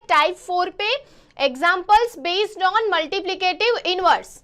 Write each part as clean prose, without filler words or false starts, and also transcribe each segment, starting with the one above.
Type 4 पे examples based on multiplicative inverse.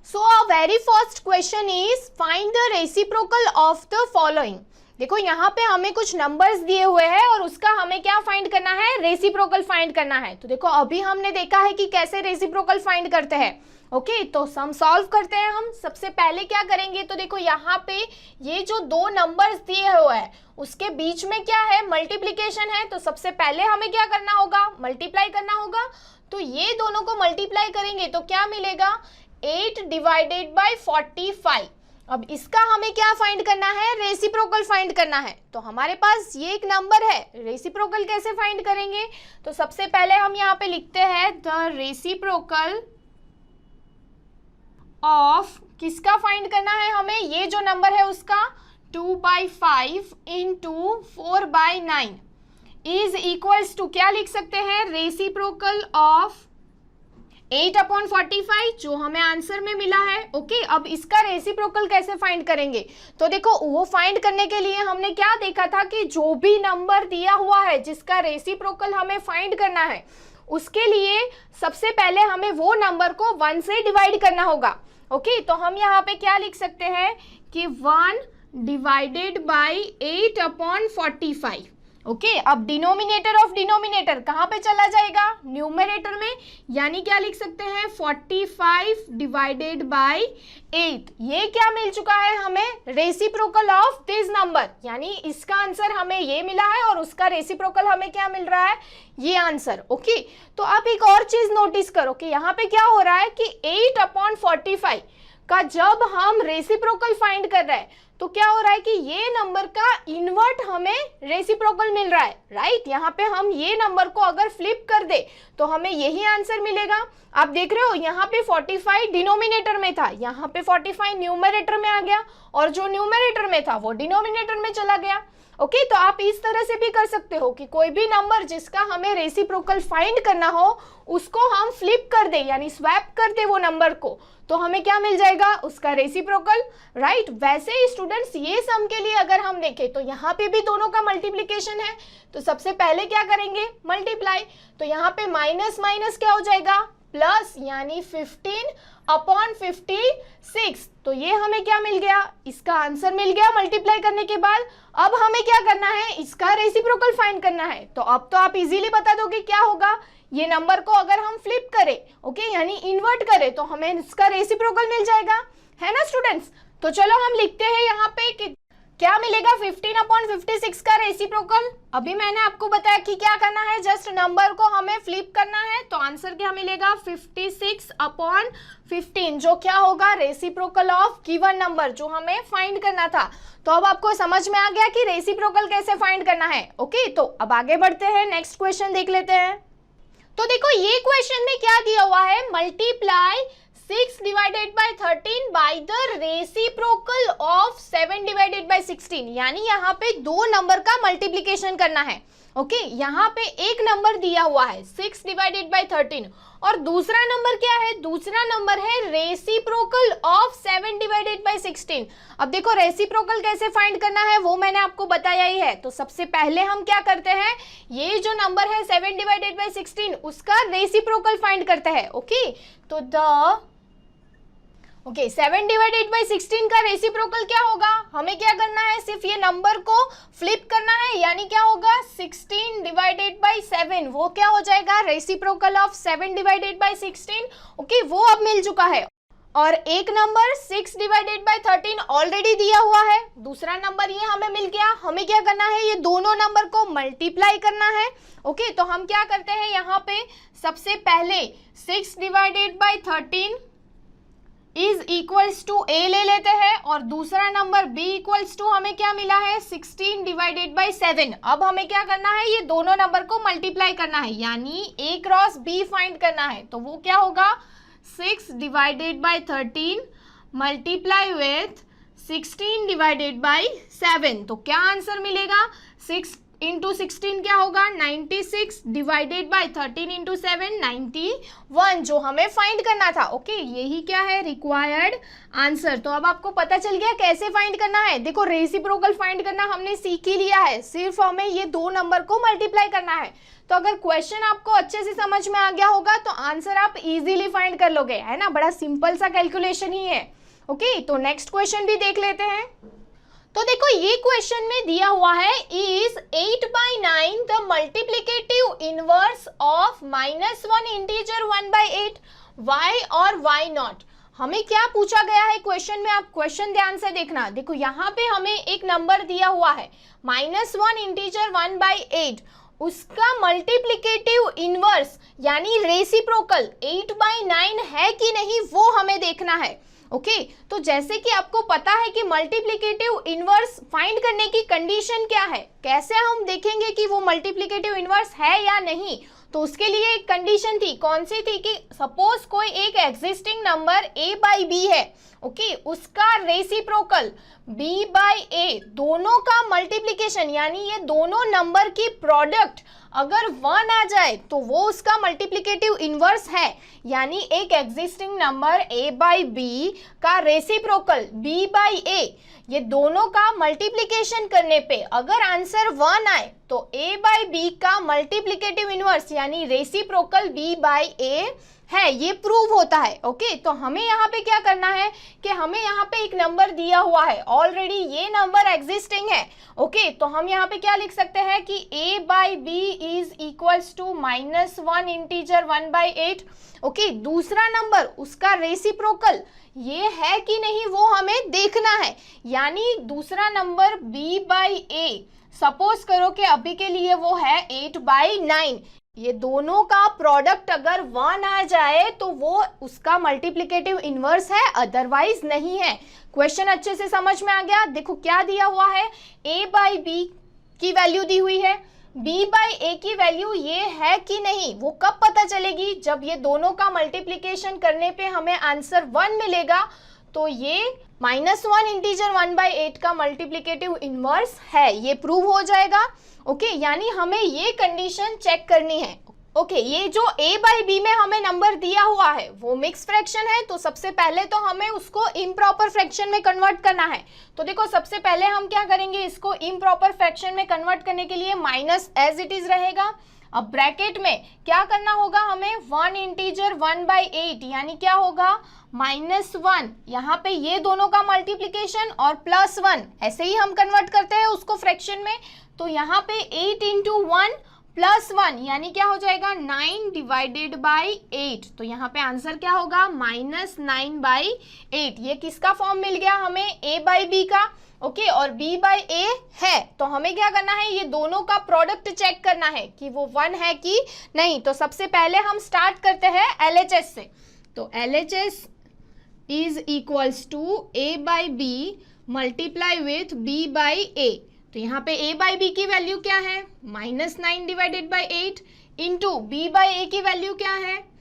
So a very first question is find the reciprocal of the following. देखो यहाँ पे हमें कुछ नंबर्स दिए हुए हैं और उसका हमें क्या फाइंड करना है, रेसिप्रोकल फाइंड करना है। तो देखो अभी हमने देखा है कि कैसे रेसिप्रोकल फाइंड करते हैं। ओके, तो सम सॉल्व करते हैं हम। सबसे पहले क्या करेंगे, तो देखो यहाँ पे ये जो दो नंबर्स दिए हुए हैं उसके बीच में क्या है, मल्टीप्लीकेशन है। तो सबसे पहले हमें क्या करना होगा, मल्टीप्लाई करना होगा। तो ये दोनों को मल्टीप्लाई करेंगे तो क्या मिलेगा, 8 डिवाइडेड बाई 45। अब इसका हमें क्या फाइंड करना है, रेसिप्रोकल फाइंड करना है। तो हमारे पास ये एक नंबर है, रेसिप्रोकल कैसे फाइंड करेंगे, तो सबसे पहले हम यहाँ पे लिखते हैं द रेसिप्रोकल ऑफ, किसका फाइंड करना है हमें, ये जो नंबर है उसका 2/5 इंटू 4/9 इज इक्वल्स टू, क्या लिख सकते हैं, रेसिप्रोकल ऑफ 8/45 जो हमें आंसर में मिला है। ओके, अब इसका रेसिप्रोकल कैसे फाइंड करेंगे, तो देखो वो फाइंड करने के लिए हमने क्या देखा था कि जो भी नंबर दिया हुआ है जिसका रेसिप्रोकल हमें फाइंड करना है उसके लिए सबसे पहले हमें वो नंबर को 1 से डिवाइड करना होगा। ओके, तो हम यहाँ पे क्या लिख सकते हैं कि 1 डिवाइडेड बाई 8/45। ओके, अब डिनोमिनेटर ऑफ डिनोमिनेटर कहाँ पे चला जाएगा, न्यूमरेटर में, यानी क्या लिख सकते हैं 45 डिवाइडेड बाई 8। ये क्या मिल चुका है हमें, रेसिप्रोकल ऑफ दिस नंबर, यानी इसका आंसर हमें ये मिला है और उसका रेसिप्रोकल हमें क्या मिल रहा है, ये आंसर। ओके, तो आप एक और चीज नोटिस करो कि यहाँ पे क्या हो रहा है कि 8/45 का जब हम रेसिप्रोकल फाइंड कर रहे हैं तो क्या हो रहा है कि ये नंबर का इन्वर्ट हमें रेसिप्रोकल मिल रहा है, राइट। यहाँ पे हम ये नंबर को अगर फ्लिप कर दे तो हमें यही आंसर मिलेगा। आप देख रहे हो यहाँ पे 45 डिनोमिनेटर में था, यहाँ पे 45 न्यूमरेटर में आ गया और जो न्यूमरेटर में था वो डिनोमिनेटर में चला गया। ओके, तो आप इस तरह से भी कर सकते हो कि कोई भी नंबर जिसका हमें रेसिप्रोकल फाइंड करना हो उसको हम फ्लिप कर दे, यानी स्वैप कर दे वो नंबर को, तो हमें क्या मिल जाएगा, उसका रेसिप्रोकल, राइट। वैसे ही स्टूडेंट्स ये सम के लिए अगर हम देखें तो यहाँ पे भी दोनों का मल्टीप्लिकेशन है, तो सबसे पहले क्या करेंगे, मल्टीप्लाई। तो यहाँ पे माइनस माइनस क्या हो जाएगा, प्लस, यानी 15/56। तो ये हमें क्या मिल गया, इसका आंसर मिल गया मल्टीप्लाई करने के बाद। अब हमें क्या करना है, इसका रेसिप्रोकल फाइंड करना है। तो अब तो आप इजीली बता दोगे क्या होगा, ये नंबर को अगर हम फ्लिप करें, ओके, यानी इन्वर्ट करें, तो हमें इसका रेसिप्रोकल मिल जाएगा, है ना स्टूडेंट्स। तो चलो हम लिखते हैं यहाँ पे कि क्या मिलेगा, 15/56 का रेसिप्रोकल। अभी मैंने आपको बताया कि क्या करना है, जस्ट नंबर को हमें फ्लिप करना है, तो आंसर क्या मिलेगा 56/15, जो क्या होगा, रेसिप्रोकल ऑफ गिवन नंबर जो हमें फाइंड करना था। तो अब आपको समझ में आ गया कि रेसिप्रोकल कैसे फाइंड करना है। ओके, तो अब आगे बढ़ते हैं, नेक्स्ट क्वेश्चन देख लेते हैं। तो देखो ये क्वेश्चन में क्या दिया हुआ है, multiply 6 divided by 13 by the reciprocal of 7 divided by 16, यानी यहाँ पे दो नंबर का मल्टीप्लिकेशन करना है। ओके, यहाँ पे एक नंबर दिया हुआ है 6 डिवाइडेड बाय 13 और दूसरा नंबर क्या है, दूसरा नंबर है रेसिप्रोकल ऑफ 7 डिवाइडेड बाय 16। अब देखो रेसिप्रोकल कैसे फाइंड करना है वो मैंने आपको बताया ही है। तो सबसे पहले हम क्या करते हैं, ये जो नंबर है 7 डिवाइडेड बाय 16 उसका रेसिप्रोकल फाइंड करते हैं। ओके, तो 7 डिवाइडेड बाई 16 का रेसिप्रोकल क्या होगा, हमें क्या करना है, सिर्फ ये नंबर को फ्लिप करना है, यानी क्या होगा 16 डिवाइडेड बाई 7, वो क्या हो जाएगा, reciprocal of 7 divided by 16। Okay, वो अब मिल चुका है। और एक नंबर 6 डिवाइडेड बाई 13 ऑलरेडी दिया हुआ है, दूसरा नंबर ये हमें मिल गया। हमें क्या करना है, ये दोनों नंबर को मल्टीप्लाई करना है। ओके, तो हम क्या करते हैं, यहाँ पे सबसे पहले 6 divided by 13 is equals to A ले लेते हैं और दूसरा नंबर b इक्वल्स टू हमें क्या मिला है 16 डिवाइडेड बाई 7। अब हमें क्या करना है, ये दोनों नंबर को मल्टीप्लाई करना है, यानी a क्रॉस b फाइंड करना है। तो वो क्या होगा 6 divided by 13 multiply with 16 divided by 7। तो क्या आंसर मिलेगा, 6 इंटू 16 क्या होगा 96 डिवाइडेड बाय 13 इंटू 7 91 जो हमें फाइंड करना था। ओके यही क्या है रिक्वायर्ड आंसर। तो अब आपको पता चल गया कैसे फाइंड करना है। देखो रेसिप्रोकल फाइंड करना हमने सीख ही लिया है, सिर्फ हमें ये दो नंबर को मल्टीप्लाई करना है। तो अगर क्वेश्चन आपको अच्छे से समझ में आ गया होगा तो आंसर आप इजीली फाइंड कर लोगे, है ना। बड़ा सिंपल सा कैलकुलेशन ही है। ओके तो नेक्स्ट क्वेश्चन भी देख लेते हैं। तो देखो ये क्वेश्चन में दिया हुआ है is 8/9 the multiplicative inverse of -1 integer 1/8 why और वाई नॉट। हमें क्या पूछा गया है क्वेश्चन में, आप क्वेश्चन ध्यान से देखना। देखो यहाँ पे हमें एक नंबर दिया हुआ है -1 इंटीजर 1/8, उसका मल्टीप्लिकेटिव इनवर्स यानी रेसिप्रोकल 8/9 है कि नहीं वो हमें देखना है। ओके तो जैसे कि आपको पता है कि मल्टीप्लिकेटिव इनवर्स फाइंड करने की कंडीशन क्या है, कैसे हम देखेंगे कि वो मल्टीप्लिकेटिव इनवर्स है या नहीं। तो उसके लिए एक कंडीशन थी, कौन सी थी कि सपोज कोई एक एग्जिस्टिंग नंबर a/b है, ओके उसका रेसिप्रोकल b/a, दोनों का मल्टीप्लिकेशन यानी ये दोनों नंबर की प्रोडक्ट अगर 1 आ जाए तो वो उसका मल्टीप्लिकेटिव इनवर्स है। यानी एक एग्जिस्टिंग नंबर a/b का रेसिप्रोकल b/a, ये दोनों का मल्टीप्लिकेशन करने पे अगर आंसर 1 आए तो a/b का मल्टीप्लिकेटिव इनवर्स यानी रेसिप्रोकल b/a है, ये प्रूव होता है। ओके तो हमें यहाँ पे क्या करना है कि हमें यहाँ पे एक नंबर दिया हुआ है, ऑलरेडी ये नंबर एग्जिस्टिंग है। ओके तो हम यहाँ पे क्या लिख सकते हैं कि a/b is equals to -1 integer 1/8। Okay दूसरा नंबर उसका रेसिप्रोकल ये है कि नहीं वो हमें देखना है, यानी दूसरा नंबर b/a सपोज करो कि अभी के लिए वो है 8/9, ये दोनों का प्रोडक्ट अगर 1 आ जाए तो वो उसका मल्टीप्लिकेटिव इनवर्स है, अदरवाइज नहीं है। क्वेश्चन अच्छे से समझ में आ गया। देखो क्या दिया हुआ है, a/b की वैल्यू दी हुई है, b/a की वैल्यू ये है कि नहीं वो कब पता चलेगी, जब ये दोनों का मल्टीप्लिकेशन करने पे हमें आंसर 1 मिलेगा तो ये -1 इंटीजर 1/8 का मल्टीप्लिकेटिव इनवर्स है, ये प्रूव हो जाएगा। ओके यानी हमें ये कंडीशन चेक करनी है। ओके ये जो a/b में हमें नंबर दिया हुआ है वो मिक्स फ्रैक्शन है, तो सबसे पहले तो हमें उसको इम्प्रॉपर फ्रैक्शन में कन्वर्ट करना है। तो देखो सबसे पहले हम क्या करेंगे, इसको इम्प्रॉपर फ्रैक्शन में कन्वर्ट करने के लिए माइनस एज इट इज रहेगा। अब ब्रैकेट में क्या करना होगा हमें, 1 इंटीजर 1/8 यानी क्या होगा -1, यहाँ पे ये दोनों का मल्टीप्लिकेशन और +1, ऐसे ही हम कन्वर्ट करते हैं उसको फ्रैक्शन में। तो यहाँ पे 8 इंटू 1 +1 यानी क्या हो जाएगा 9 डिवाइडेड बाई 8। तो यहाँ पे आंसर क्या होगा -9/8। ये किसका फॉर्म मिल गया हमें, a/b का। ओके और b/a है, तो हमें क्या करना है, ये दोनों का प्रोडक्ट चेक करना है कि वो 1 है कि नहीं। तो सबसे पहले हम स्टार्ट करते हैं LHS से। तो LHS is equals to a/b multiply with b/a। तो यहाँ पे a/b की वैल्यू क्या है -9 डिवाइडेड बाई 8 इंटू b/a की वैल्यू क्या है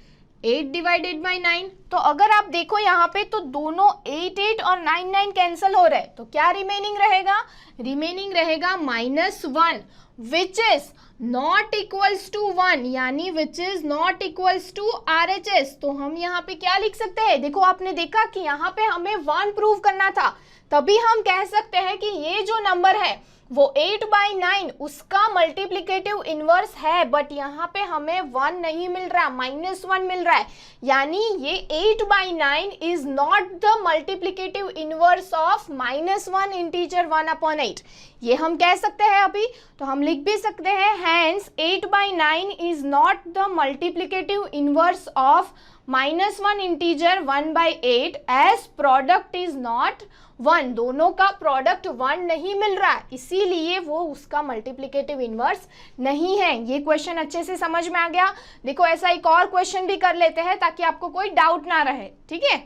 8 डिवाइडेड बाई 9। तो अगर आप देखो यहाँ पे तो दोनों 8 और 9 कैंसिल हो रहे हैं, तो क्या रिमेनिंग रहेगा, रिमेनिंग रहेगा -1 which is not equals to 1 यानी which is not equals to RHS। तो हम यहाँ पे क्या लिख सकते हैं, देखो आपने देखा कि यहाँ पे हमें 1 प्रूव करना था, तभी हम कह सकते हैं कि ये जो नंबर है वो 8/9 उसका मल्टीप्लिकेटिव इनवर्स है, बट यहाँ पे हमें 1 नहीं मिल रहा, -1 मिल रहा है, यानी ये 8/9 is not the multiplicative inverse of -1 integer 1/8। ये हम कह सकते हैं अभी, तो हम लिख भी सकते हैं hence 8/9 is not the multiplicative inverse of -1 integer 1/8 as product is not 1। दोनों का प्रोडक्ट 1 नहीं मिल रहा है, इसीलिए वो उसका मल्टीप्लिकेटिव इनवर्स नहीं है। ये क्वेश्चन अच्छे से समझ में आ गया। देखो ऐसा एक और क्वेश्चन भी कर लेते हैं ताकि आपको कोई डाउट ना रहे, ठीक है।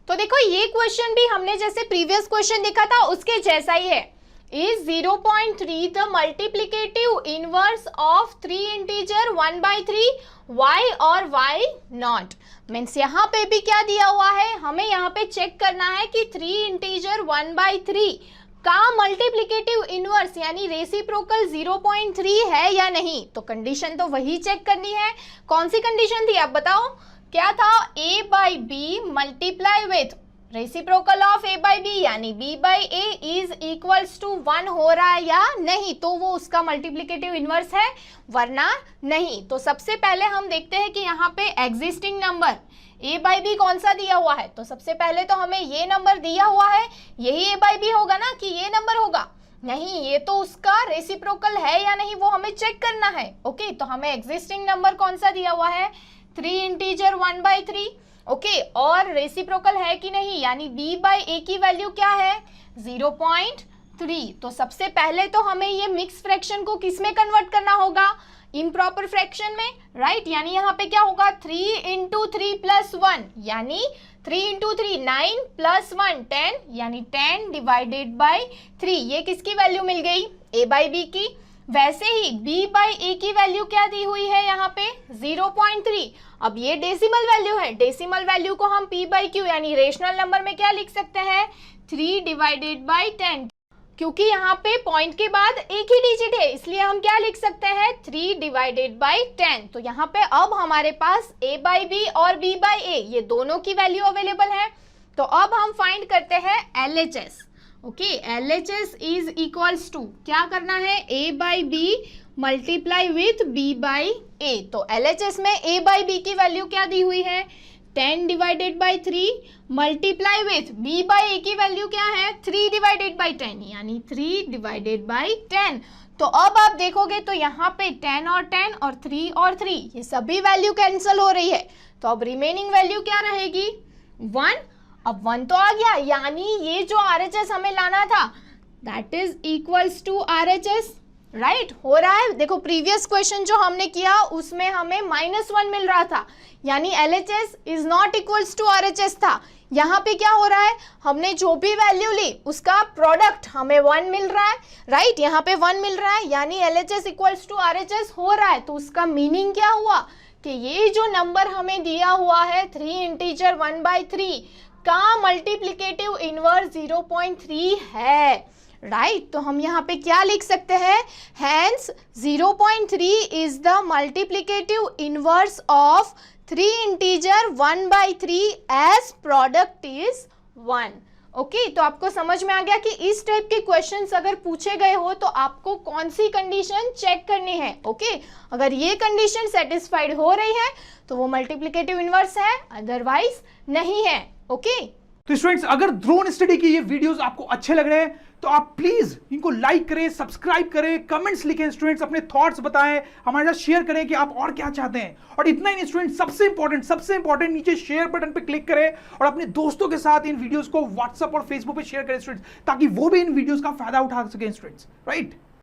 तो देखो ये क्वेश्चन भी हमने जैसे प्रीवियस क्वेश्चन देखा था उसके जैसा ही है। Is 0.3 the multiplicative inverse of 3 integer 1/3 y और y नॉट। मीन्स यहाँ पे भी क्या दिया हुआ है, हमें यहाँ पे चेक करना है कि 3 इंटीजर 1/3 का मल्टीप्लिकेटिव इनवर्स यानी रेसिप्रोकल 0.3 है या नहीं। तो कंडीशन तो वही चेक करनी है। कौन सी कंडीशन थी आप बताओ, क्या था, a by B multiply with reciprocal of a by b यानी b by a is equals to 1 हो रहा है या नहीं, तो वो उसका मल्टीप्लिकेटिव इनवर्स है, वरना नहीं। तो सबसे पहले हम देखते हैं कि यहाँ पे existing number a by b कौन सा दिया हुआ है। तो सबसे पहले तो हमें ये नंबर दिया हुआ है, यही a बाई बी होगा ना कि ये नंबर होगा, नहीं, ये तो उसका रेसिप्रोकल है या नहीं वो हमें चेक करना है। ओके, तो हमें एग्जिस्टिंग नंबर कौन सा दिया हुआ है, 3 इंटीजर 1/3। ओके, और रेसिप्रोकल है कि नहीं, यानी b बाई a की वैल्यू क्या है, 0.3। तो सबसे पहले तो हमें ये मिक्स फ्रैक्शन को किस में कन्वर्ट करना होगा, इम्प्रॉपर फ्रैक्शन में, राइट। यानी यहाँ पे क्या होगा, 3 इंटू 3 प्लस 1 यानी 3 इंटू 3 9 प्लस 1 10 यानी 10 डिवाइडेड बाई 3। ये किसकी वैल्यू मिल गई, a बाई बी की। वैसे ही b बाई a की वैल्यू क्या दी हुई है यहाँ पे, 0.3। अब ये डेसिमल वैल्यू है, डेसिमल वैल्यू को हम p बाई क्यू यानी रेशनल नंबर में क्या लिख सकते हैं, 3 डिवाइडेड बाई 10। क्योंकि यहाँ पे पॉइंट के बाद एक ही डिजिट है, इसलिए हम क्या लिख सकते हैं, 3 डिवाइडेड बाई 10। तो यहाँ पे अब हमारे पास a बाई बी और b बाई a ये दोनों की वैल्यू अवेलेबल है। तो अब हम फाइंड करते हैं LHS। Okay, LHS is equals to क्या करना है, a by B multiply with b by a। तो LHS में a बाई बी की वैल्यू क्या दी हुई है, 10 divided by 3 multiply with b by a की वैल्यू क्या है, 3 डिवाइडेड बाई 10 यानी 3 डिवाइडेड बाई 10। तो अब आप देखोगे तो यहाँ पे 10 और 10 और 3 और 3 ये सभी वैल्यू कैंसिल हो रही है। तो अब रिमेनिंग वैल्यू क्या रहेगी, 1। अब 1 तो आ गया, यानी ये जो RHS हमें लाना था that is equals to RHS, right हो रहा है। देखो प्रीवियस क्वेश्चन जो हमने किया उसमें हमें -1 मिल रहा था, यानी LHS is not equals to RHS था। यहाँ पे क्या हो रहा है, हमने जो भी वैल्यू ली उसका प्रोडक्ट हमें 1 मिल रहा है, राइट। यहाँ पे 1 मिल रहा है यानी LHS इक्वल्स टू RHS हो रहा है। तो उसका मीनिंग क्या हुआ कि ये जो नंबर हमें दिया हुआ है 3 इंटीजर 1/3 का मल्टीप्लिकेटिव इनवर्स 0.3 है, राइट। तो हम यहाँ पे क्या लिख सकते हैं, hence 0.3 is the multiplicative inverse of 3 integer 1/3 as product is 1। Okay, तो आपको समझ में आ गया कि इस टाइप के क्वेश्चंस अगर पूछे गए हो तो आपको कौन सी कंडीशन चेक करनी है। ओके, अगर ये कंडीशन सेटिस्फाइड हो रही है तो वो मल्टीप्लिकेटिव इनवर्स है, अदरवाइज नहीं है। ओके, तो स्टूडेंट्स, अगर ड्रोन स्टडी के ये वीडियोस आपको अच्छे लग रहे हैं तो आप प्लीज इनको लाइक करें, सब्सक्राइब करें, कमेंट्स लिखें, स्टूडेंट्स अपने थॉट्स बताएं, हमारे साथ शेयर करें कि आप और क्या चाहते हैं। और इतना ही नहीं स्टूडेंट्स, सबसे इंपॉर्टेंट नीचे शेयर बटन पे क्लिक करें और अपने दोस्तों के साथ इन वीडियोस को व्हाट्सएप और फेसबुक पे शेयर करें स्टूडेंट्स, ताकि वो भी इन वीडियोस का फायदा उठा सकें स्टूडेंट्स, राइट।